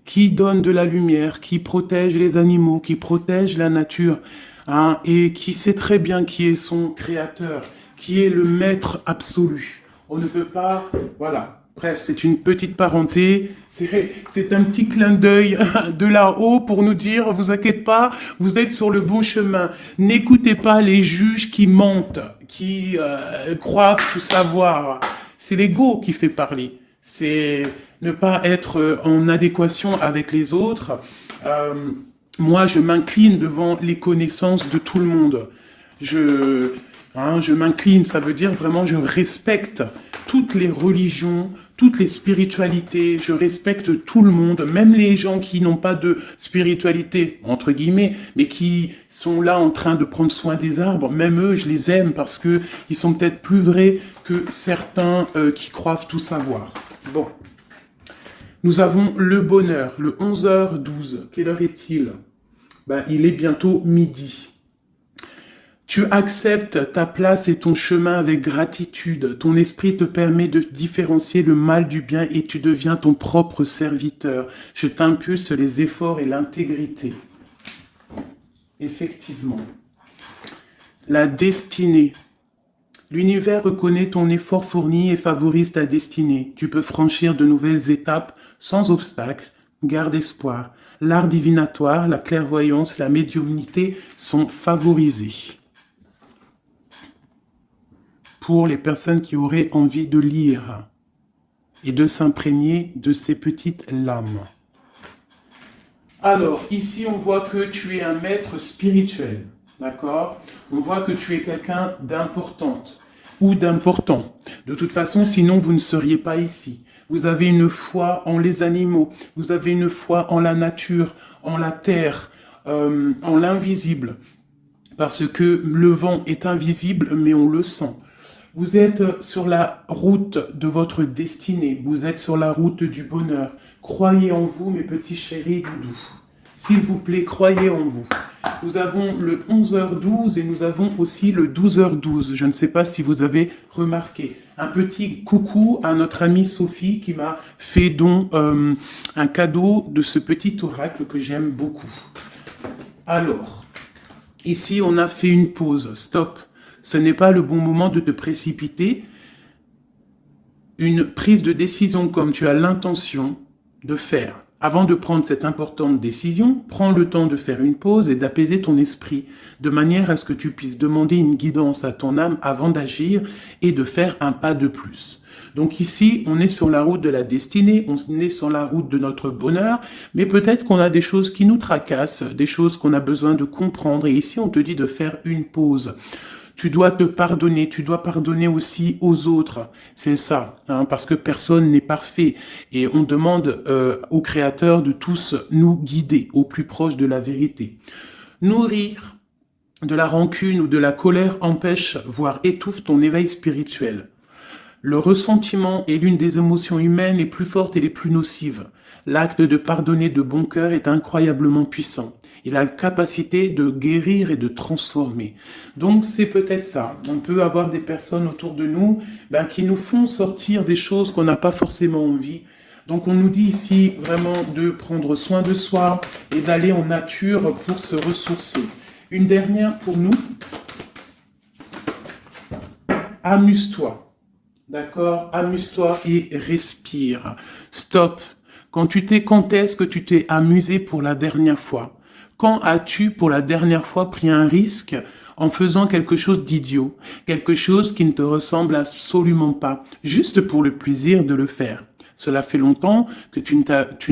qui donne de la lumière, qui protège les animaux, qui protège la nature, hein, et qui sait très bien qui est son créateur, qui est le maître absolu. On ne peut pas, voilà. Bref, c'est une petite parenté, c'est un petit clin d'œil de là-haut pour nous dire, vous inquiétez pas, vous êtes sur le bon chemin. N'écoutez pas les juges qui mentent, qui croient tout savoir. C'est l'ego qui fait parler. C'est ne pas être en adéquation avec les autres. Moi, je m'incline devant les connaissances de tout le monde. Je m'incline, ça veut dire vraiment je respecte toutes les religions, toutes les spiritualités, je respecte tout le monde, même les gens qui n'ont pas de spiritualité, entre guillemets, mais qui sont là en train de prendre soin des arbres, même eux, je les aime parce que ils sont peut-être plus vrais que certains qui croient tout savoir. Bon. Nous avons le bonheur, le 11h12. Quelle heure est-il? Il est bientôt midi. Tu acceptes ta place et ton chemin avec gratitude. Ton esprit te permet de différencier le mal du bien et tu deviens ton propre serviteur. Je t'impulse les efforts et l'intégrité. Effectivement. La destinée. L'univers reconnaît ton effort fourni et favorise ta destinée. Tu peux franchir de nouvelles étapes sans obstacle. Garde espoir. L'art divinatoire, la clairvoyance, la médiumnité sont favorisés. Pour les personnes qui auraient envie de lire et de s'imprégner de ces petites lames. Alors, ici, on voit que tu es un maître spirituel, d'accord? On voit que tu es quelqu'un d'importante ou d'important. De toute façon, sinon, vous ne seriez pas ici. Vous avez une foi en les animaux, vous avez une foi en la nature, en la terre, en l'invisible. Parce que le vent est invisible, mais on le sent. Vous êtes sur la route de votre destinée. Vous êtes sur la route du bonheur. Croyez en vous, mes petits chéris doudous. S'il vous plaît, croyez en vous. Nous avons le 11h12 et nous avons aussi le 12h12. Je ne sais pas si vous avez remarqué. Un petit coucou à notre amie Sophie qui m'a fait don un cadeau de ce petit oracle que j'aime beaucoup. Alors, ici on a fait une pause. Stop. Ce n'est pas le bon moment de te précipiter. Une prise de décision comme tu as l'intention de faire. Avant de prendre cette importante décision, prends le temps de faire une pause et d'apaiser ton esprit, de manière à ce que tu puisses demander une guidance à ton âme avant d'agir et de faire un pas de plus. Donc ici, on est sur la route de la destinée, on est sur la route de notre bonheur, mais peut-être qu'on a des choses qui nous tracassent, des choses qu'on a besoin de comprendre, et ici on te dit de faire une pause. Tu dois te pardonner, tu dois pardonner aussi aux autres. C'est ça, hein, parce que personne n'est parfait. Et on demande au Créateur de tous nous guider au plus proche de la vérité. Nourrir de la rancune ou de la colère empêche, voire étouffe ton éveil spirituel. Le ressentiment est l'une des émotions humaines les plus fortes et les plus nocives. L'acte de pardonner de bon cœur est incroyablement puissant. Il a la capacité de guérir et de transformer. Donc c'est peut-être ça. On peut avoir des personnes autour de nous qui nous font sortir des choses qu'on n'a pas forcément envie. Donc on nous dit ici vraiment de prendre soin de soi et d'aller en nature pour se ressourcer. Une dernière pour nous. Amuse-toi. D'accord? Amuse-toi et respire. Stop. Quand est-ce que tu t'es amusé pour la dernière fois? Quand as-tu pour la dernière fois pris un risque en faisant quelque chose d'idiot, quelque chose qui ne te ressemble absolument pas, juste pour le plaisir de le faire? Cela fait longtemps que tu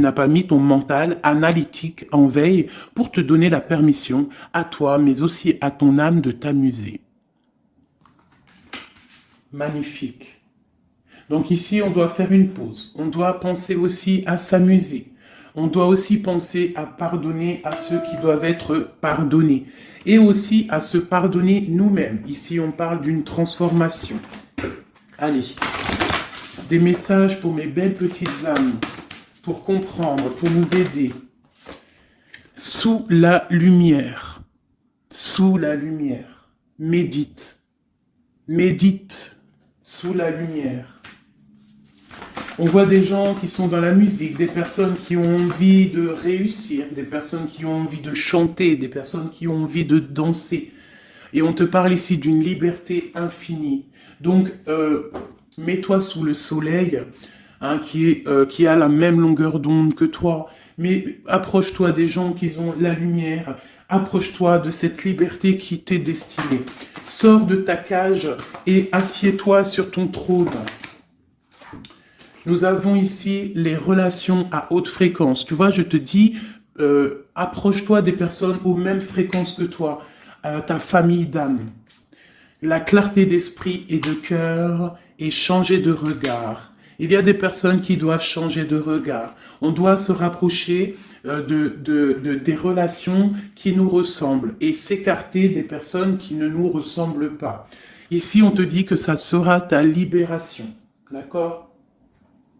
n'as pas mis ton mental analytique en veille pour te donner la permission à toi, mais aussi à ton âme de t'amuser. Magnifique. Donc ici, on doit faire une pause. On doit penser aussi à s'amuser. On doit aussi penser à pardonner à ceux qui doivent être pardonnés. Et aussi à se pardonner nous-mêmes. Ici, on parle d'une transformation. Allez, des messages pour mes belles petites âmes, pour comprendre, pour nous aider. Sous la lumière. Sous la lumière. Médite. Médite sous la lumière. On voit des gens qui sont dans la musique, des personnes qui ont envie de réussir, des personnes qui ont envie de chanter, des personnes qui ont envie de danser. Et on te parle ici d'une liberté infinie. Donc, mets-toi sous le soleil, hein, qui a la même longueur d'onde que toi. Mais approche-toi des gens qui ont la lumière. Approche-toi de cette liberté qui t'est destinée. Sors de ta cage et assieds-toi sur ton trône. Nous avons ici les relations à haute fréquence. Tu vois, je te dis, approche-toi des personnes aux mêmes fréquences que toi, ta famille d'âme. La clarté d'esprit et de cœur et changer de regard. Il y a des personnes qui doivent changer de regard. On doit se rapprocher des relations qui nous ressemblent et s'écarter des personnes qui ne nous ressemblent pas. Ici, on te dit que ça sera ta libération. D'accord?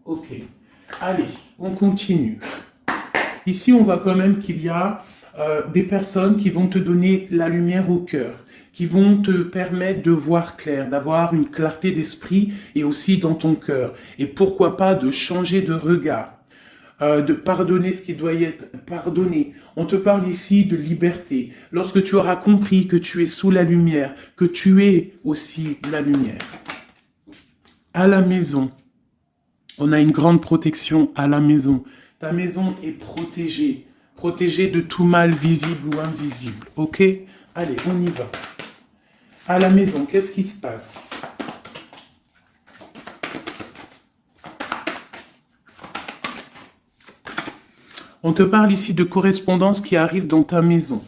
Ok. Allez, on continue. Ici, on voit quand même qu'il y a des personnes qui vont te donner la lumière au cœur, qui vont te permettre de voir clair, d'avoir une clarté d'esprit et aussi dans ton cœur. Et pourquoi pas de changer de regard, de pardonner ce qui doit être pardonné. On te parle ici de liberté. Lorsque tu auras compris que tu es sous la lumière, que tu es aussi la lumière. À la maison, on a une grande protection à la maison. Ta maison est protégée. Protégée de tout mal visible ou invisible. Ok? Allez, on y va. À la maison, qu'est-ce qui se passe? On te parle ici de correspondance qui arrive dans ta maison.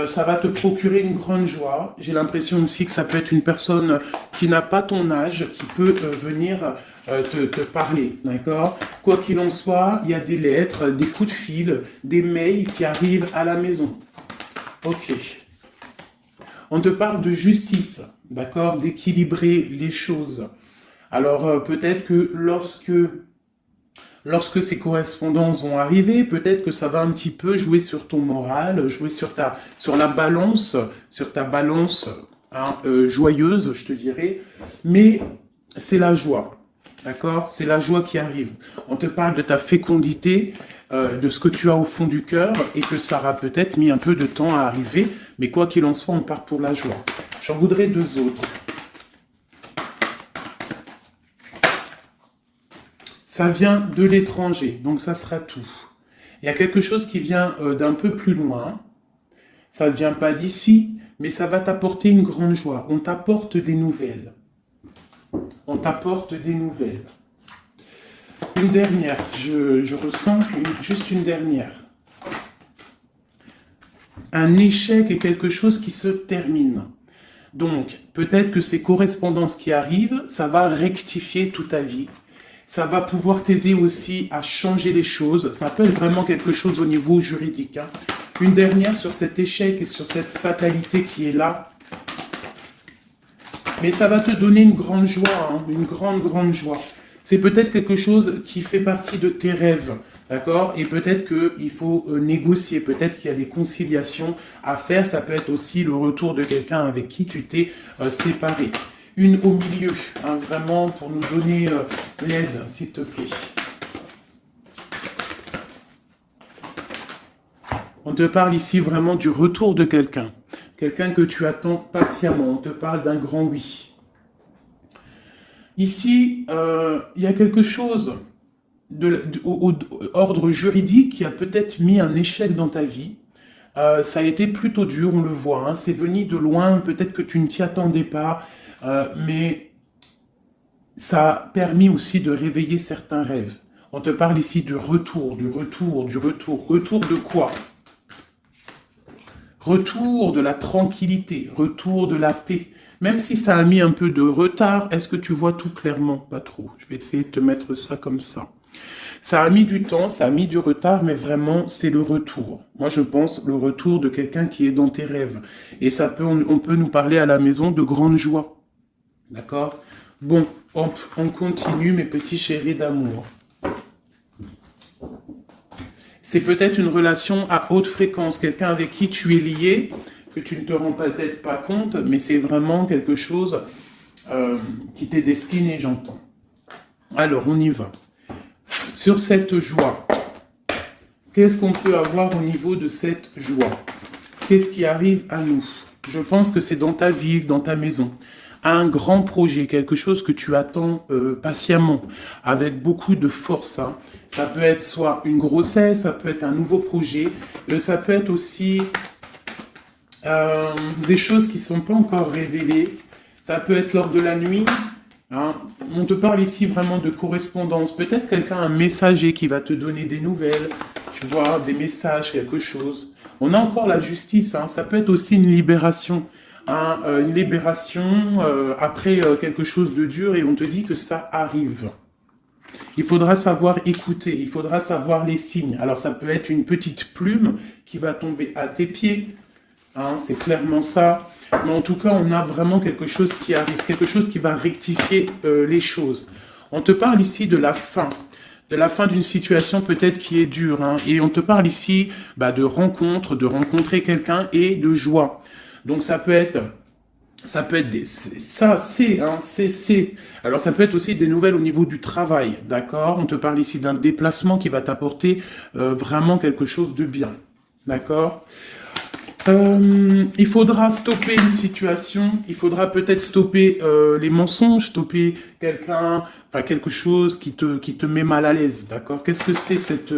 Ça va te procurer une grande joie. J'ai l'impression aussi que ça peut être une personne qui n'a pas ton âge, qui peut venir te parler, d'accord? Quoi qu'il en soit, il y a des lettres, des coups de fil, des mails qui arrivent à la maison. Ok. On te parle de justice, d'accord? D'équilibrer les choses. Alors, peut-être que lorsque ces correspondances vont arriver, peut-être que ça va un petit peu jouer sur ton moral, jouer sur la balance, sur ta balance hein, joyeuse, je te dirais. Mais c'est la joie, d'accord? C'est la joie qui arrive. On te parle de ta fécondité, de ce que tu as au fond du cœur, et que ça aura peut-être mis un peu de temps à arriver, mais quoi qu'il en soit, on part pour la joie. J'en voudrais deux autres. Ça vient de l'étranger, donc ça sera tout. Il y a quelque chose qui vient d'un peu plus loin. Ça ne vient pas d'ici, mais ça va t'apporter une grande joie. On t'apporte des nouvelles. On t'apporte des nouvelles. Une dernière, je ressens juste une dernière. Un échec est quelque chose qui se termine. Donc, peut-être que ces correspondances qui arrivent, ça va rectifier toute ta vie. Ça va pouvoir t'aider aussi à changer les choses. Ça peut être vraiment quelque chose au niveau juridique. Hein. Une dernière sur cet échec et sur cette fatalité qui est là. Mais ça va te donner une grande joie, hein, une grande joie. C'est peut-être quelque chose qui fait partie de tes rêves, d'accord? Et peut-être qu'il faut négocier, peut-être qu'il y a des conciliations à faire. Ça peut être aussi le retour de quelqu'un avec qui tu t'es séparé. Une au milieu, hein, vraiment, pour nous donner l'aide, s'il te plaît. On te parle ici vraiment du retour de quelqu'un. Quelqu'un que tu attends patiemment. On te parle d'un grand oui. Ici, il y a quelque chose au ordre juridique qui a peut-être mis un échec dans ta vie. Ça a été plutôt dur, on le voit. Hein, c'est venu de loin, peut-être que tu ne t'y attendais pas. Mais ça a permis aussi de réveiller certains rêves. On te parle ici du retour, du retour, du retour. Retour de quoi? Retour de la tranquillité, retour de la paix. Même si ça a mis un peu de retard, est-ce que tu vois tout clairement? Pas trop. Je vais essayer de te mettre ça comme ça. Ça a mis du temps, ça a mis du retard, mais vraiment, c'est le retour. Moi, je pense le retour de quelqu'un qui est dans tes rêves. Et ça peut, on peut nous parler à la maison de grande joie. D'accord? Bon, hop, on continue, mes petits chéris d'amour. C'est peut-être une relation à haute fréquence, quelqu'un avec qui tu es lié, que tu ne te rends peut-être pas compte, mais c'est vraiment quelque chose qui t'est destiné, j'entends. Alors, on y va. Sur cette joie, qu'est-ce qu'on peut avoir au niveau de cette joie? Qu'est-ce qui arrive à nous? Je pense que c'est dans ta ville, dans ta maison. Un grand projet, quelque chose que tu attends patiemment, avec beaucoup de force. Hein. Ça peut être soit une grossesse, ça peut être un nouveau projet, ça peut être aussi des choses qui ne sont pas encore révélées. Ça peut être lors de la nuit. Hein. On te parle ici vraiment de correspondance. Peut-être quelqu'un, un messager qui va te donner des nouvelles, tu vois, des messages, quelque chose. On a encore la justice. Hein. Ça peut être aussi une libération. Hein, une libération après quelque chose de dur et on te dit que ça arrive. Il faudra savoir écouter, il faudra savoir les signes. Alors ça peut être une petite plume qui va tomber à tes pieds, hein, c'est clairement ça. Mais en tout cas, on a vraiment quelque chose qui arrive, quelque chose qui va rectifier les choses. On te parle ici de la fin d'une situation peut-être qui est dure. Hein, et on te parle ici de rencontre, de rencontrer quelqu'un et de joie. Donc ça peut être des, ça, c'est, hein, c'est. Alors ça peut être aussi des nouvelles au niveau du travail, d'accord? On te parle ici d'un déplacement qui va t'apporter vraiment quelque chose de bien, d'accord? Il faudra stopper une situation, il faudra peut-être stopper les mensonges, stopper quelqu'un, enfin quelque chose qui te met mal à l'aise, d'accord? Qu'est-ce que c'est cette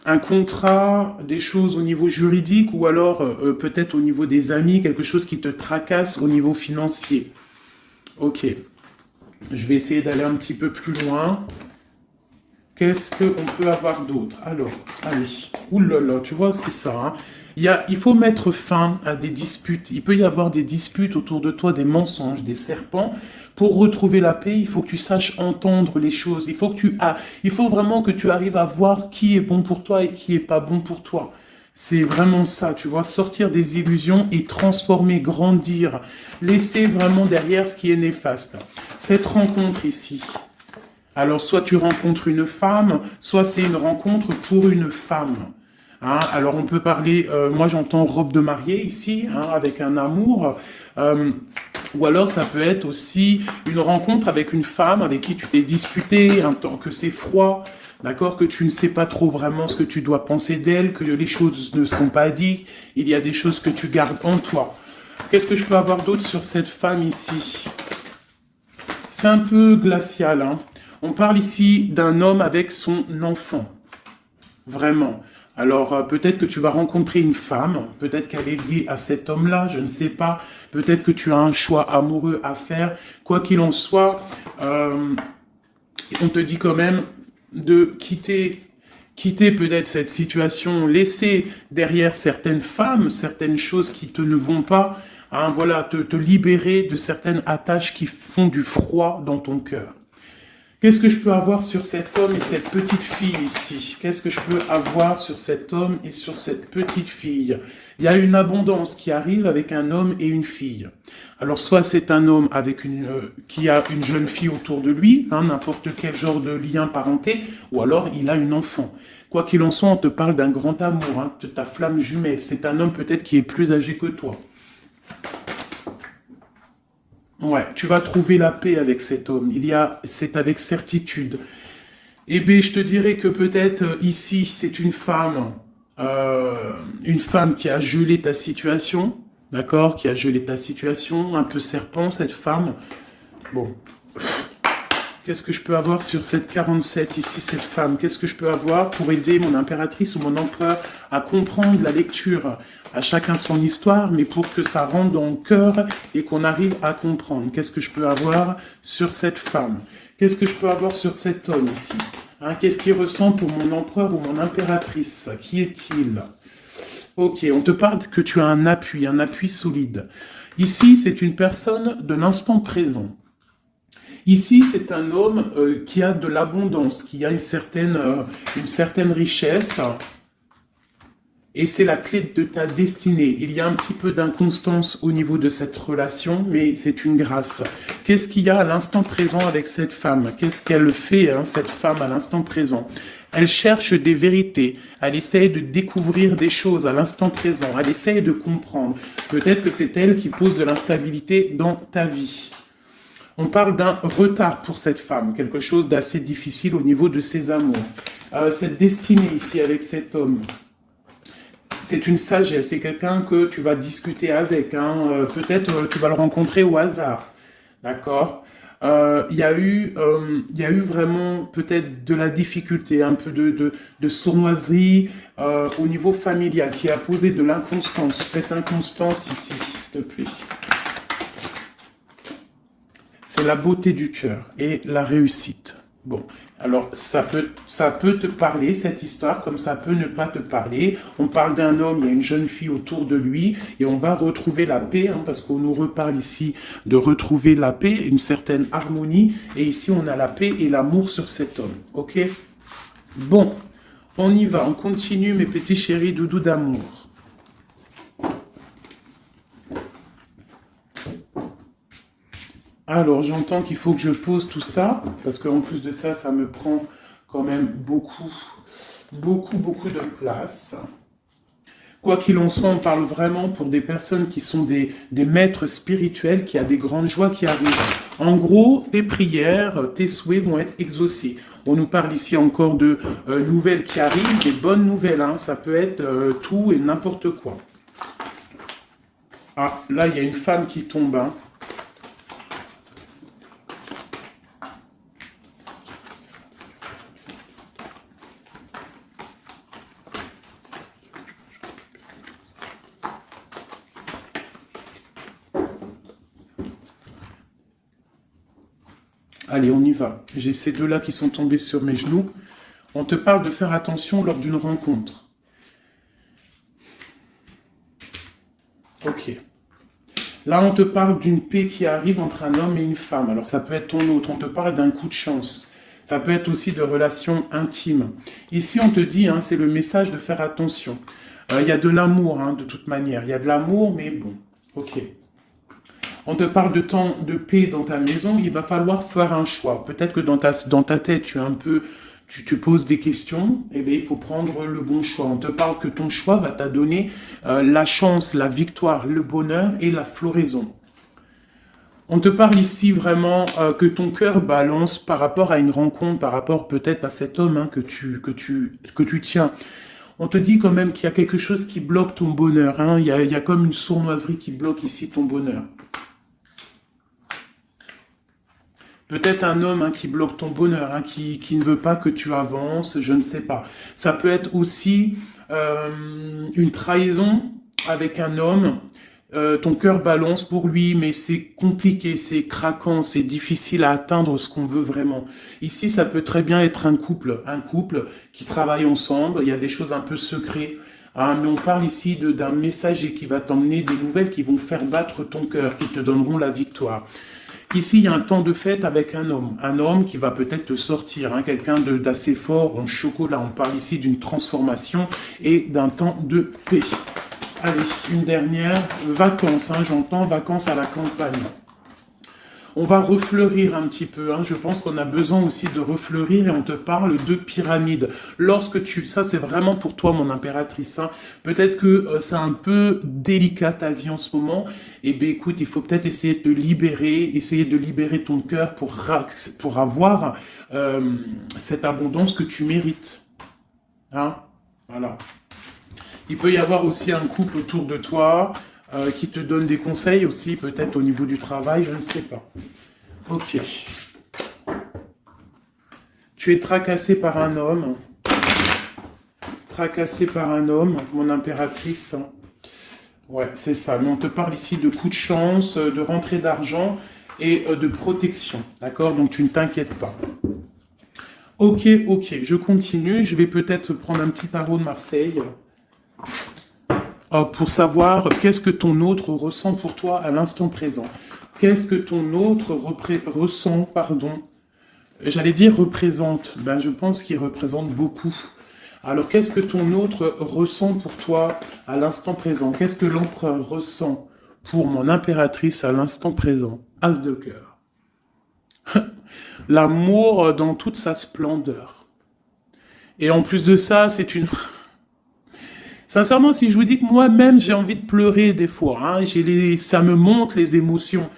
un contrat, des choses au niveau juridique ou alors peut-être au niveau des amis, quelque chose qui te tracasse au niveau financier. Ok, je vais essayer d'aller un petit peu plus loin. Qu'est-ce qu'on peut avoir d'autre? Alors, allez, oulala, tu vois, c'est ça. Hein. Il faut mettre fin à des disputes. Il peut y avoir des disputes autour de toi, des mensonges, des serpents. Pour retrouver la paix, il faut que tu saches entendre les choses. Il faut vraiment que tu arrives à voir qui est bon pour toi et qui est pas bon pour toi. C'est vraiment ça, tu vois, sortir des illusions et transformer, grandir, laisser vraiment derrière ce qui est néfaste. Cette rencontre ici. Alors, soit tu rencontres une femme, soit c'est une rencontre pour une femme. Hein, alors on peut parler, moi j'entends robe de mariée ici, hein, avec un amour, ou alors ça peut être aussi une rencontre avec une femme avec qui tu t'es disputé, un temps que c'est froid, d'accord, que tu ne sais pas trop vraiment ce que tu dois penser d'elle, que les choses ne sont pas dites, il y a des choses que tu gardes en toi. Qu'est-ce que je peux avoir d'autre sur cette femme ici? C'est un peu glacial, hein. On parle ici d'un homme avec son enfant, vraiment. Alors, peut-être que tu vas rencontrer une femme, peut-être qu'elle est liée à cet homme-là, je ne sais pas. Peut-être que tu as un choix amoureux à faire. Quoi qu'il en soit, on te dit quand même de quitter peut-être cette situation, laisser derrière certaines femmes, certaines choses qui ne vont pas, hein, voilà, te libérer de certaines attaches qui font du froid dans ton cœur. Qu'est-ce que je peux avoir sur cet homme et cette petite fille ici? Qu'est-ce que je peux avoir sur cet homme et sur cette petite fille? Il y a une abondance qui arrive avec un homme et une fille. Alors, soit c'est un homme avec qui a une jeune fille autour de lui, hein, n'importe quel genre de lien parenté, ou alors il a une enfant. Quoi qu'il en soit, on te parle d'un grand amour, hein, de ta flamme jumelle. C'est un homme peut-être qui est plus âgé que toi. Ouais, tu vas trouver la paix avec cet homme. C'est avec certitude. Eh bien, je te dirais que peut-être ici, c'est une femme qui a gelé ta situation, d'accord, qui a gelé ta situation, un peu serpent cette femme. Bon, qu'est-ce que je peux avoir sur cette 47 ici, cette femme? Qu'est-ce que je peux avoir pour aider mon impératrice ou mon empereur à comprendre la lecture? À chacun son histoire, mais pour que ça rentre dans le cœur et qu'on arrive à comprendre. Qu'est-ce que je peux avoir sur cette femme? Qu'est-ce que je peux avoir sur cet homme ici? Hein, qu'est-ce qu'il ressent pour mon empereur ou mon impératrice? Qui est-il? Ok, on te parle que tu as un appui solide. Ici, c'est une personne de l'instant présent. Ici, c'est un homme qui a de l'abondance, qui a une certaine richesse. Et c'est la clé de ta destinée. Il y a un petit peu d'inconstance au niveau de cette relation, mais c'est une grâce. Qu'est-ce qu'il y a à l'instant présent avec cette femme? Qu'est-ce qu'elle fait, hein, cette femme, à l'instant présent? Elle cherche des vérités. Elle essaye de découvrir des choses à l'instant présent. Elle essaye de comprendre. Peut-être que c'est elle qui pose de l'instabilité dans ta vie. On parle d'un retard pour cette femme, quelque chose d'assez difficile au niveau de ses amours. Cette destinée ici avec cet homme, c'est une sagesse, c'est quelqu'un que tu vas discuter avec. Hein. Peut-être tu vas le rencontrer au hasard, d'accord. Il y a eu vraiment peut-être de la difficulté, un peu de sournoiserie au niveau familial qui a posé de l'inconstance. Cette inconstance ici, s'il te plaît. C'est la beauté du cœur et la réussite. Bon, alors ça peut te parler, cette histoire, comme ça peut ne pas te parler. On parle d'un homme, il y a une jeune fille autour de lui, et on va retrouver la paix, hein, parce qu'on nous reparle ici de retrouver la paix, une certaine harmonie, et ici on a la paix et l'amour sur cet homme, ok? Bon, on y va, on continue mes petits chéris doudous d'amour. Alors, j'entends qu'il faut que je pose tout ça, parce qu'en plus de ça, ça me prend quand même beaucoup de place. Quoi qu'il en soit, on parle vraiment pour des personnes qui sont des maîtres spirituels, qui a des grandes joies qui arrivent. En gros, tes prières, tes souhaits vont être exaucés. On nous parle ici encore de nouvelles qui arrivent, des bonnes nouvelles, hein. Ça peut être tout et n'importe quoi. Ah, là, il y a une femme qui tombe, hein. Allez, on y va. J'ai ces deux-là qui sont tombés sur mes genoux. On te parle de faire attention lors d'une rencontre. Ok. Là, on te parle d'une paix qui arrive entre un homme et une femme. Alors, ça peut être ton autre. On te parle d'un coup de chance. Ça peut être aussi de relations intimes. Ici, on te dit, hein, c'est le message de faire attention. Il y a de l'amour, hein, de toute manière. Il y a de l'amour, mais bon. Ok. On te parle de temps de paix dans ta maison, il va falloir faire un choix. Peut-être que dans ta tête, tu poses des questions, et bien il faut prendre le bon choix. On te parle que ton choix va te donner la chance, la victoire, le bonheur et la floraison. On te parle ici vraiment que ton cœur balance par rapport à une rencontre, par rapport peut-être à cet homme, hein, que tu tiens. On te dit quand même qu'il y a quelque chose qui bloque ton bonheur. Hein. Il y a comme une sournoiserie qui bloque ici ton bonheur. Peut-être un homme, hein, qui bloque ton bonheur, hein, qui ne veut pas que tu avances, je ne sais pas. Ça peut être aussi une trahison avec un homme. Ton cœur balance pour lui, mais c'est compliqué, c'est craquant, c'est difficile à atteindre ce qu'on veut vraiment. Ici, ça peut très bien être un couple qui travaille ensemble. Il y a des choses un peu secrètes. Hein, mais on parle ici d'un messager qui va t'emmener des nouvelles qui vont faire battre ton cœur, qui te donneront la victoire. Ici, il y a un temps de fête avec un homme qui va peut-être te sortir, hein, quelqu'un d'assez fort en chocolat. On parle ici d'une transformation et d'un temps de paix. Allez, une dernière, vacances, hein, j'entends vacances à la campagne. On va refleurir un petit peu, hein. Je pense qu'on a besoin aussi de refleurir et on te parle de pyramide. Ça c'est vraiment pour toi mon impératrice, hein. Peut-être que c'est un peu délicat ta vie en ce moment, et bien écoute, il faut peut-être essayer de te libérer, essayer de libérer ton cœur pour avoir cette abondance que tu mérites. Hein? Voilà. Il peut y avoir aussi un couple autour de toi, qui te donne des conseils aussi, peut-être au niveau du travail, je ne sais pas. Ok. Tu es tracassé par un homme. Tracassé par un homme, mon impératrice. Ouais, c'est ça. Mais on te parle ici de coups de chance, de rentrée d'argent et de protection. D'accord? Donc tu ne t'inquiètes pas. Ok, je continue. Je vais peut-être prendre un petit tarot de Marseille. Pour savoir qu'est-ce que ton autre ressent pour toi à l'instant présent. Qu'est-ce que ton autre ressent, j'allais dire représente, ben je pense qu'il représente beaucoup. Alors qu'est-ce que ton autre ressent pour toi à l'instant présent? Qu'est-ce que l'empereur ressent pour mon impératrice à l'instant présent? As de cœur. L'amour dans toute sa splendeur. Et en plus de ça, c'est une... Sincèrement, si je vous dis que moi-même, j'ai envie de pleurer des fois, hein, ça me monte les émotions.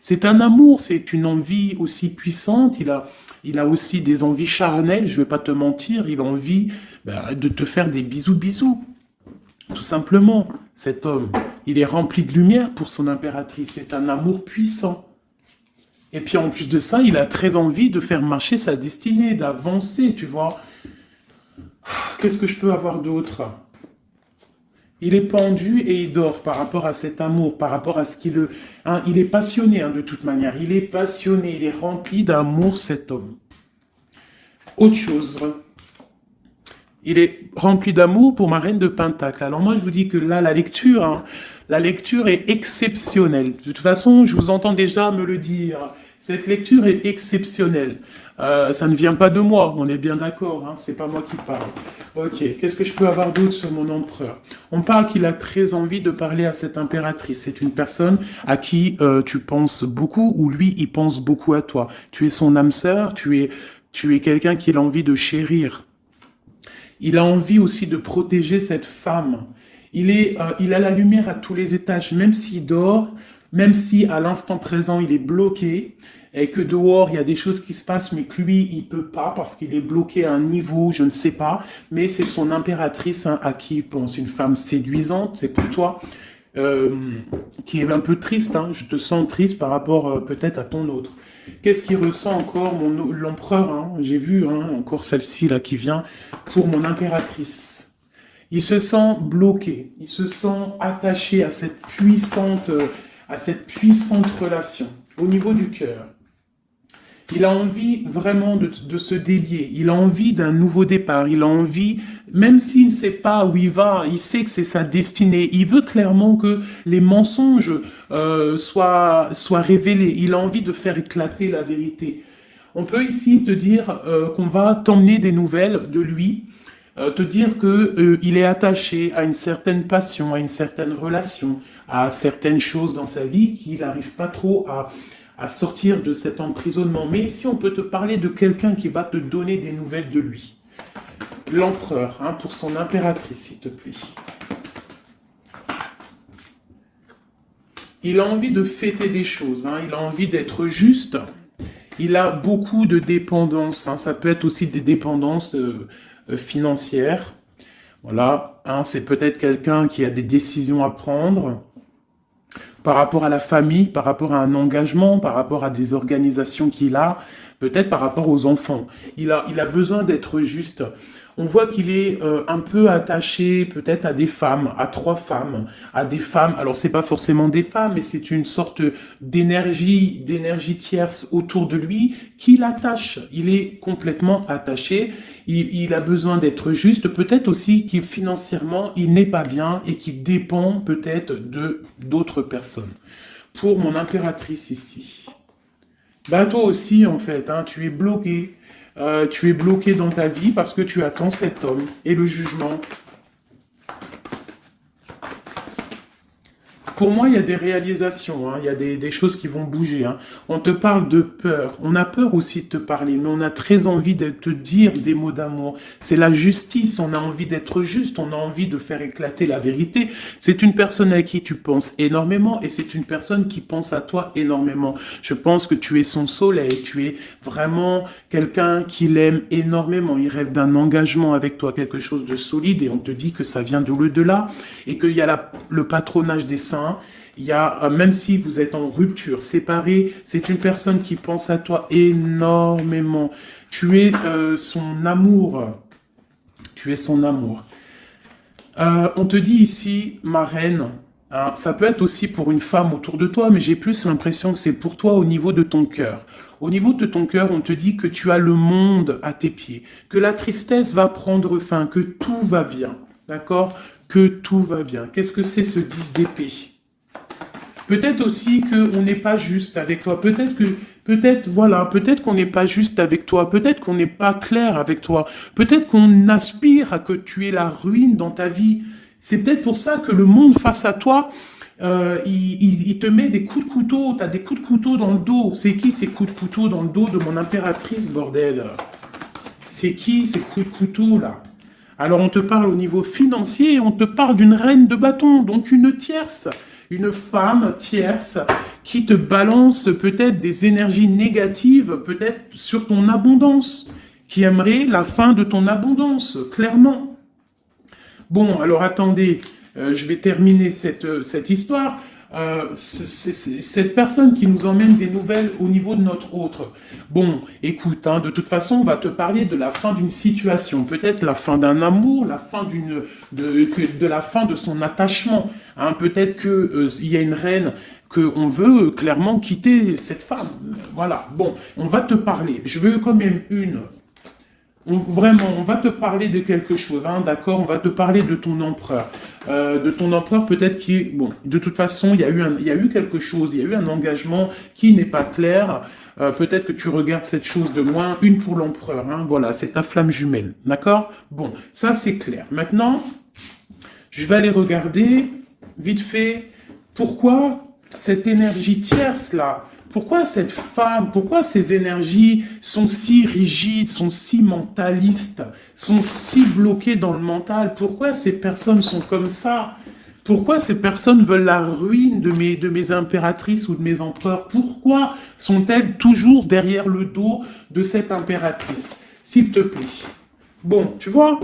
C'est un amour, c'est une envie aussi puissante. Il a aussi des envies charnelles, je vais pas te mentir. Il a envie de te faire des bisous, bisous. Tout simplement, cet homme, il est rempli de lumière pour son impératrice. C'est un amour puissant. Et puis en plus de ça, il a très envie de faire marcher sa destinée, d'avancer, tu vois. Qu'est-ce que je peux avoir d'autre? Il est pendu et il dort par rapport à cet amour, par rapport à ce qu'il... il est passionné de toute manière. Il est passionné, il est rempli d'amour, cet homme. Autre chose, il est rempli d'amour pour ma reine de Pentacle. Alors moi, je vous dis que là, la lecture est exceptionnelle. De toute façon, je vous entends déjà me le dire. Cette lecture est exceptionnelle. Ça ne vient pas de moi, on est bien d'accord, c'est pas moi qui parle. Ok, qu'est-ce que je peux avoir d'autre sur mon empereur? On parle qu'il a très envie de parler à cette impératrice. C'est une personne à qui tu penses beaucoup, ou lui, il pense beaucoup à toi. Tu es son âme sœur, tu es quelqu'un qu'il a envie de chérir. Il a envie aussi de protéger cette femme. Il a la lumière à tous les étages, même s'il dort, même si à l'instant présent il est bloqué, et que dehors il y a des choses qui se passent, mais que lui il peut pas parce qu'il est bloqué à un niveau, je ne sais pas, mais c'est son impératrice à qui il pense, une femme séduisante, c'est pour toi, qui est un peu triste, je te sens triste par rapport peut-être à ton autre. Qu'est-ce qu'il ressent encore l'empereur, j'ai vu encore celle-ci là qui vient, pour mon impératrice. Il se sent bloqué, il se sent attaché à cette puissante relation au niveau du cœur. Il a envie vraiment de se délier, il a envie d'un nouveau départ, il a envie, même s'il ne sait pas où il va, il sait que c'est sa destinée, il veut clairement que les mensonges soient révélés, il a envie de faire éclater la vérité. On peut ici te dire qu'on va t'emmener des nouvelles de lui, te dire que il est attaché à une certaine passion, à une certaine relation, à certaines choses dans sa vie qu'il n'arrive pas trop à sortir de cet emprisonnement. Mais ici, on peut te parler de quelqu'un qui va te donner des nouvelles de lui. L'empereur, pour son impératrice, s'il te plaît. Il a envie de fêter des choses, il a envie d'être juste. Il a beaucoup de dépendances, ça peut être aussi des dépendances financières. Voilà, c'est peut-être quelqu'un qui a des décisions à prendre par rapport à la famille, par rapport à un engagement, par rapport à des organisations qu'il a, peut-être par rapport aux enfants. Il a besoin d'être juste. On voit qu'il est un peu attaché peut-être à des femmes, à 3 femmes, à des femmes. Alors c'est pas forcément des femmes, mais c'est une sorte d'énergie tierce autour de lui qui l'attache. Il est complètement attaché. Il a besoin d'être juste. Peut-être aussi qu'il financièrement il n'est pas bien et qu'il dépend peut-être d'autres personnes. Pour mon impératrice ici. Toi aussi en fait, tu es bloqué. Tu es bloqué dans ta vie parce que tu attends cet homme et le jugement. Pour moi, il y a des réalisations, il y a des choses qui vont bouger. On te parle de peur. On a peur aussi de te parler, mais on a très envie de te dire des mots d'amour. C'est la justice, on a envie d'être juste, on a envie de faire éclater la vérité. C'est une personne à qui tu penses énormément et c'est une personne qui pense à toi énormément. Je pense que tu es son soleil, tu es vraiment quelqu'un qui l'aime énormément. Il rêve d'un engagement avec toi, quelque chose de solide et on te dit que ça vient de l'au-delà et qu'il y a le patronage des saints. Il y a, même si vous êtes en rupture, séparé, c'est une personne qui pense à toi énormément. Tu es son amour. Tu es son amour. On te dit ici, ma reine, ça peut être aussi pour une femme autour de toi, mais j'ai plus l'impression que c'est pour toi au niveau de ton cœur. Au niveau de ton cœur, on te dit que tu as le monde à tes pieds, que la tristesse va prendre fin, que tout va bien, d'accord ? Que tout va bien. Qu'est-ce que c'est ce 10 d'épée ? Peut-être aussi qu'on n'est pas juste avec toi. Peut-être qu'on n'est pas juste avec toi. Peut-être qu'on n'est pas clair avec toi. Peut-être qu'on aspire à que tu aies la ruine dans ta vie. C'est peut-être pour ça que le monde face à toi, il te met des coups de couteau. Tu as des coups de couteau dans le dos. C'est qui ces coups de couteau dans le dos de mon impératrice, bordel ? C'est qui ces coups de couteau là ? Alors on te parle au niveau financier, on te parle d'une reine de bâton, donc une tierce. Une femme tierce qui te balance peut-être des énergies négatives, peut-être sur ton abondance, qui aimerait la fin de ton abondance, clairement. Bon, alors attendez, je vais terminer cette histoire. Cette personne qui nous emmène des nouvelles au niveau de notre autre. Bon, écoute, hein, de toute façon, on va te parler de la fin d'une situation, peut-être la fin d'un amour, la fin de la fin de son attachement. Hein, peut-être que il y a une reine qu'on veut clairement quitter cette femme. Voilà. Bon, on va te parler. Je veux quand même vraiment, on va te parler de quelque chose, hein, d'accord? On va te parler de ton empereur. De ton empereur peut-être qui est... Bon, de toute façon, il y a eu quelque chose, il y a eu un engagement qui n'est pas clair. Peut-être que tu regardes cette chose de loin, une pour l'empereur, hein, voilà, c'est ta flamme jumelle, d'accord? Bon, ça c'est clair. Maintenant, je vais aller regarder, vite fait, pourquoi cette énergie tierce-là, pourquoi cette femme, pourquoi ces énergies sont si rigides, sont si mentalistes, sont si bloquées dans le mental? Pourquoi ces personnes sont comme ça? Pourquoi ces personnes veulent la ruine de mes impératrices ou de mes empereurs? Pourquoi sont-elles toujours derrière le dos de cette impératrice? S'il te plaît. Bon, tu vois,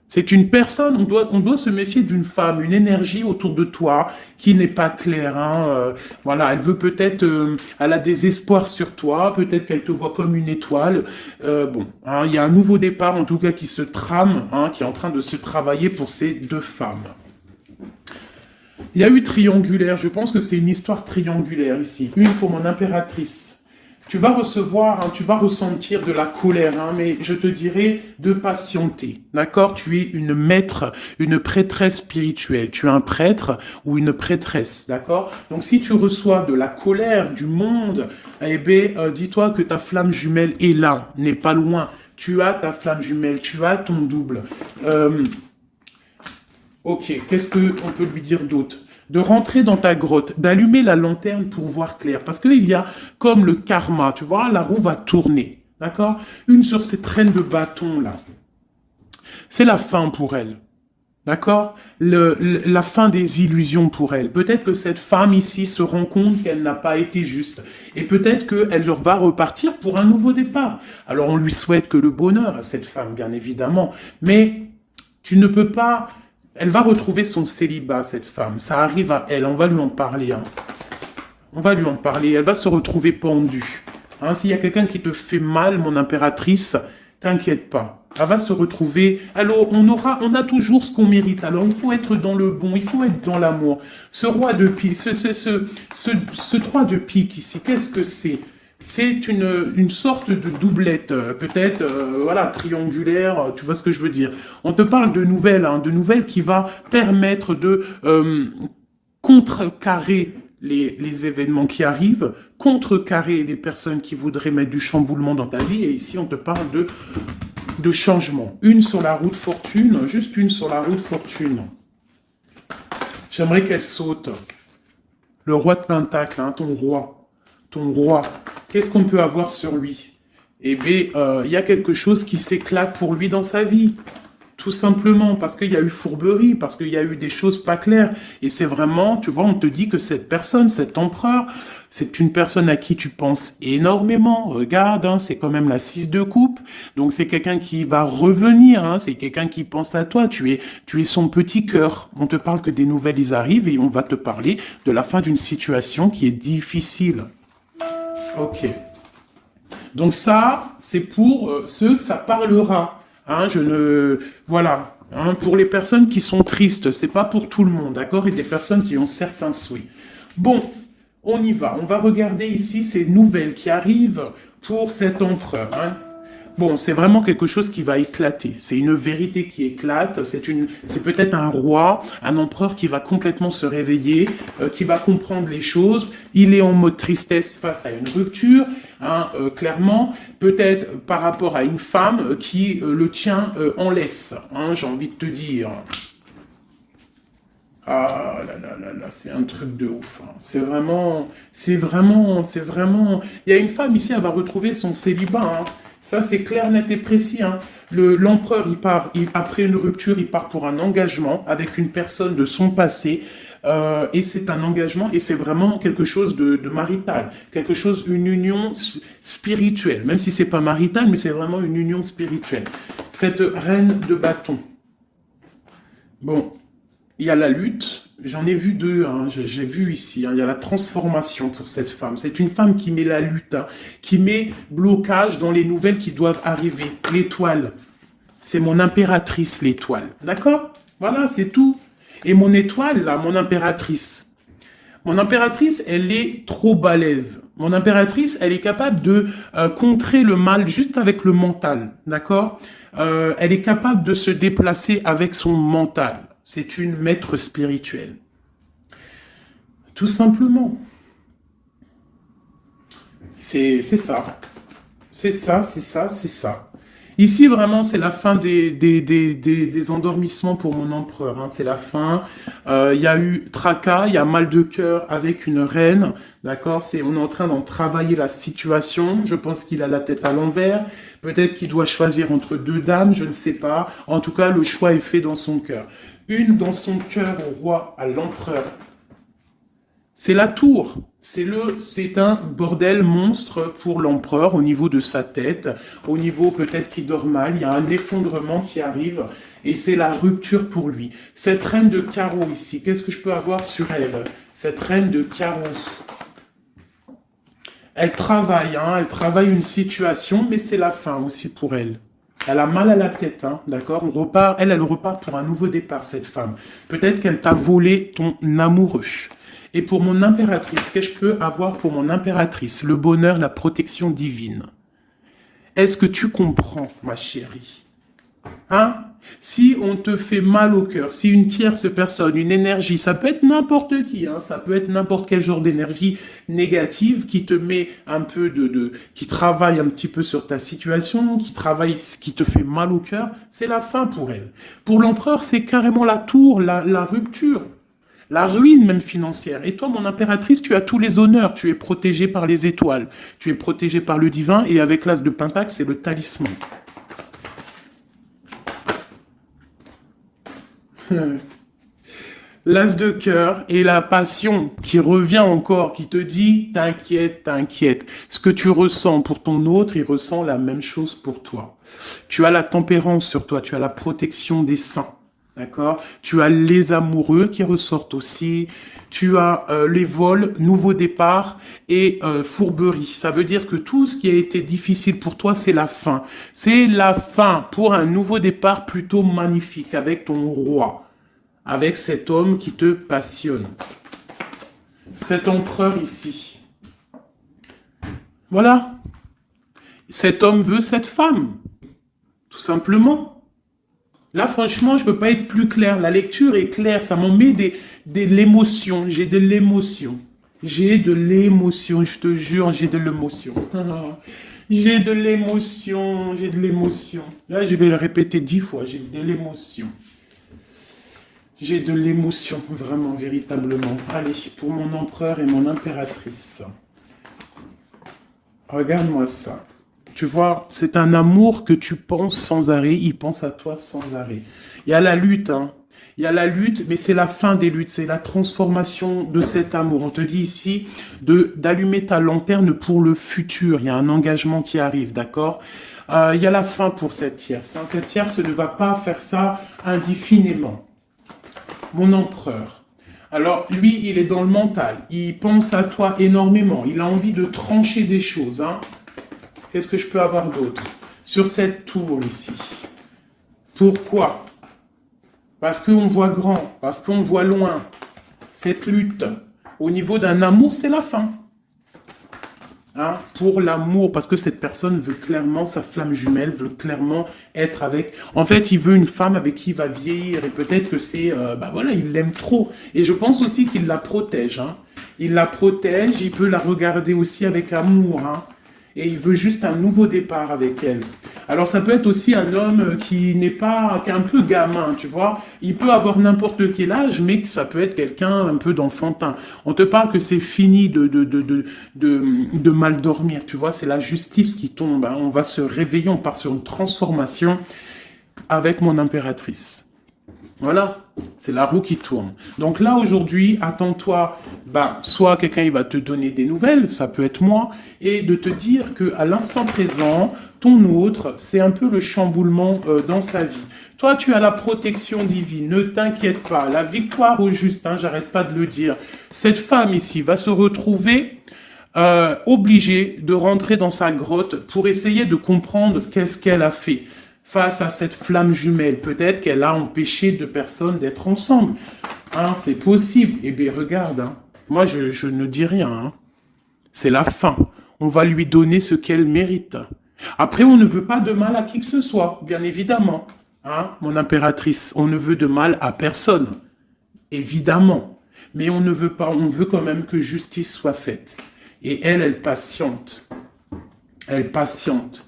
c'est une personne, on doit se méfier d'une femme, une énergie autour de toi qui n'est pas claire. Hein, voilà, elle veut peut-être, elle a des espoirs sur toi, peut-être qu'elle te voit comme une étoile. Bon, hein, il y a un nouveau départ en tout cas qui se trame, hein, qui est en train de se travailler pour ces deux femmes. Il y a eu triangulaire, je pense que c'est une histoire triangulaire ici. Une pour mon impératrice. Tu vas recevoir, hein, tu vas ressentir de la colère, hein, mais je te dirais de patienter, d'accord? Tu es une maître, une prêtresse spirituelle. Tu es un prêtre ou une prêtresse, d'accord? Donc si tu reçois de la colère du monde, eh bien, dis-toi que ta flamme jumelle est là, n'est pas loin. Tu as ta flamme jumelle, tu as ton double. Ok, qu'est-ce qu'on peut lui dire d'autre? De rentrer dans ta grotte, d'allumer la lanterne pour voir clair. Parce qu'il y a comme le karma, tu vois, la roue va tourner, d'accord? Une sur ces traînes de bâton là. C'est la fin pour elle, d'accord? La fin des illusions pour elle. Peut-être que cette femme ici se rend compte qu'elle n'a pas été juste. Et peut-être qu'elle va repartir pour un nouveau départ. Alors on lui souhaite que le bonheur à cette femme, bien évidemment. Mais tu ne peux pas... Elle va retrouver son célibat, cette femme. Ça arrive à elle. On va lui en parler. Hein. On va lui en parler. Elle va se retrouver pendue. Hein, s'il y a quelqu'un qui te fait mal, mon impératrice, t'inquiète pas. Elle va se retrouver. Alors, on a toujours ce qu'on mérite. Alors, il faut être dans le bon. Il faut être dans l'amour. Ce roi de pique, ce 3 de pique ici, qu'est-ce que c'est? C'est une sorte de doublette, peut-être, voilà, triangulaire, tu vois ce que je veux dire. On te parle de nouvelles, hein, de nouvelles qui va permettre de contrecarrer les événements qui arrivent, contrecarrer les personnes qui voudraient mettre du chamboulement dans ta vie. Et ici, on te parle de changement. Une sur la route fortune, juste une sur la route fortune. J'aimerais qu'elle saute. Le roi de Pentacle, hein, ton roi. Ton roi, qu'est-ce qu'on peut avoir sur lui? Eh bien, il y a quelque chose qui s'éclate pour lui dans sa vie. Tout simplement, parce qu'il y a eu fourberie, parce qu'il y a eu des choses pas claires. Et c'est vraiment, tu vois, on te dit que cette personne, cet empereur, c'est une personne à qui tu penses énormément. Regarde, hein, c'est quand même la 6 de coupe. Donc c'est quelqu'un qui va revenir, hein, c'est quelqu'un qui pense à toi. Tu es son petit cœur. On te parle que des nouvelles, ils arrivent et on va te parler de la fin d'une situation qui est difficile. Ok. Donc ça, c'est pour ceux que ça parlera. Hein, voilà. Hein, pour les personnes qui sont tristes, c'est pas pour tout le monde, d'accord? Et des personnes qui ont certains souhaits. Bon, on y va. On va regarder ici ces nouvelles qui arrivent pour cet empereur. Hein. Bon, c'est vraiment quelque chose qui va éclater. C'est une vérité qui éclate. C'est peut-être un roi, un empereur qui va complètement se réveiller, qui va comprendre les choses. Il est en mode tristesse face à une rupture, hein, clairement. Peut-être par rapport à une femme qui le tient en laisse, hein, j'ai envie de te dire. Ah là là là là, c'est un truc de ouf. Hein. C'est vraiment... Il y a une femme ici, elle va retrouver son célibat, hein. Ça, c'est clair, net et précis. Hein. L'empereur, après une rupture, il part pour un engagement avec une personne de son passé. Et c'est un engagement et c'est vraiment quelque chose de marital, quelque chose, une union spirituelle, même si c'est pas marital, mais c'est vraiment une union spirituelle. Cette reine de bâton. Bon, il y a la lutte. J'en ai vu deux, hein, j'ai vu ici, hein, il y a la transformation pour cette femme. C'est une femme qui met la lutte, hein, qui met blocage dans les nouvelles qui doivent arriver. L'étoile, c'est mon impératrice, l'étoile. D'accord? Voilà, c'est tout. Et mon étoile, là, mon impératrice, elle est trop balèze. Mon impératrice, elle est capable de contrer le mal juste avec le mental, d'accord? Elle est capable de se déplacer avec son mental. C'est une maître spirituelle. Tout simplement. C'est ça. C'est ça, c'est ça, c'est ça. Ici, vraiment, c'est la fin des endormissements pour mon empereur. Hein. C'est la fin. Il y a eu tracas, il y a mal de cœur avec une reine. D'accord? On est en train d'en travailler la situation. Je pense qu'il a la tête à l'envers. Peut-être qu'il doit choisir entre deux dames, je ne sais pas. En tout cas, le choix est fait dans son cœur. Une dans son cœur au roi, à l'empereur. C'est la tour. C'est un bordel monstre pour l'empereur au niveau de sa tête, au niveau peut-être qu'il dort mal, il y a un effondrement qui arrive et c'est la rupture pour lui. Cette reine de carreau ici, qu'est-ce que je peux avoir sur elle? Cette reine de carreau. Elle travaille une situation, mais c'est la fin aussi pour elle. Elle a mal à la tête, hein, d'accord? Elle repart pour un nouveau départ, cette femme. Peut-être qu'elle t'a volé ton amoureux. Et pour mon impératrice, qu'est-ce que je peux avoir pour mon impératrice? Le bonheur, la protection divine. Est-ce que tu comprends, ma chérie? Hein? Si on te fait mal au cœur, si une tierce personne, une énergie, ça peut être n'importe qui, hein, ça peut être n'importe quel genre d'énergie négative qui te met un peu qui travaille un petit peu sur ta situation, qui te fait mal au cœur, c'est la fin pour elle. Pour l'empereur, c'est carrément la tour, la rupture. La ruine même financière. Et toi, mon impératrice, tu as tous les honneurs. Tu es protégée par les étoiles. Tu es protégée par le divin. Et avec l'as de Pentacle, c'est le talisman. L'as de cœur et la passion qui revient encore, qui te dit, t'inquiète, t'inquiète. Ce que tu ressens pour ton autre, il ressent la même chose pour toi. Tu as la tempérance sur toi. Tu as la protection des saints. D'accord? Tu as les amoureux qui ressortent aussi. Tu as les vols, nouveau départ et fourberie. Ça veut dire que tout ce qui a été difficile pour toi, c'est la fin. C'est la fin pour un nouveau départ plutôt magnifique avec ton roi. Avec cet homme qui te passionne. Cet empereur ici. Voilà. Cet homme veut cette femme. Tout simplement. Là, franchement, je peux pas être plus clair. La lecture est claire. Ça m'en met de l'émotion. J'ai de l'émotion. J'ai de l'émotion. Je te jure, j'ai de l'émotion. J'ai de l'émotion. J'ai de l'émotion. Là, je vais le répéter 10 fois. J'ai de l'émotion. J'ai de l'émotion. Vraiment, véritablement. Allez, pour mon empereur et mon impératrice. Regarde-moi ça. Tu vois, c'est un amour que tu penses sans arrêt, il pense à toi sans arrêt. Il y a la lutte, hein. Il y a la lutte, mais c'est la fin des luttes, c'est la transformation de cet amour. On te dit ici d'allumer ta lanterne pour le futur. Il y a un engagement qui arrive, d'accord? Il y a la fin pour cette tierce. Hein. Cette tierce ne va pas faire ça indéfiniment. Mon empereur. Alors, lui, il est dans le mental. Il pense à toi énormément. Il a envie de trancher des choses, hein. Qu'est-ce que je peux avoir d'autre? Sur cette tour ici. Pourquoi? Parce qu'on voit grand, parce qu'on voit loin. Cette lutte, au niveau d'un amour, c'est la fin. Hein? Pour l'amour, parce que cette personne veut clairement, sa flamme jumelle, veut clairement être avec... En fait, il veut une femme avec qui il va vieillir, et peut-être que c'est... voilà, il l'aime trop. Et je pense aussi qu'il la protège. Hein? Il la protège, il peut la regarder aussi avec amour, hein. et il veut juste un nouveau départ avec elle. Alors ça peut être aussi un homme qui n'est pas, qui est un peu gamin, tu vois. Il peut avoir n'importe quel âge, mais que ça peut être quelqu'un un peu d'enfantin. On te parle que c'est fini de mal dormir, tu vois. C'est la justice qui tombe, hein. On va se réveiller, on part sur une transformation avec mon impératrice. Voilà, c'est la roue qui tourne. Donc là, aujourd'hui, attends-toi, soit quelqu'un il va te donner des nouvelles, ça peut être moi, et de te dire qu'à l'instant présent, ton autre, c'est un peu le chamboulement dans sa vie. Toi, tu as la protection divine, ne t'inquiète pas, la victoire au juste, hein, j'arrête pas de le dire. Cette femme ici va se retrouver obligée de rentrer dans sa grotte pour essayer de comprendre qu'est-ce qu'elle a fait. Face à cette flamme jumelle, peut-être qu'elle a empêché deux personnes d'être ensemble. Hein, c'est possible. Eh bien, regarde, hein. Moi, je ne dis rien. Hein. C'est la fin. On va lui donner ce qu'elle mérite. Après, on ne veut pas de mal à qui que ce soit, bien évidemment. Hein, mon impératrice, on ne veut de mal à personne. Évidemment. Mais on ne veut pas, on veut quand même que justice soit faite. Et elle patiente. Elle patiente.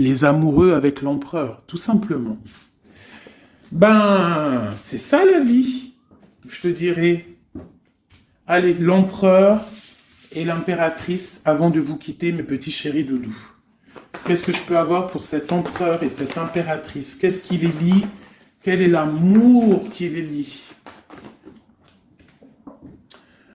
Les amoureux avec l'empereur, tout simplement. C'est ça la vie, je te dirais. Allez, l'empereur et l'impératrice, avant de vous quitter, mes petits chéris doudous. Qu'est-ce que je peux avoir pour cet empereur et cette impératrice? Qu'est-ce qui les lie? Quel est l'amour qui les lie?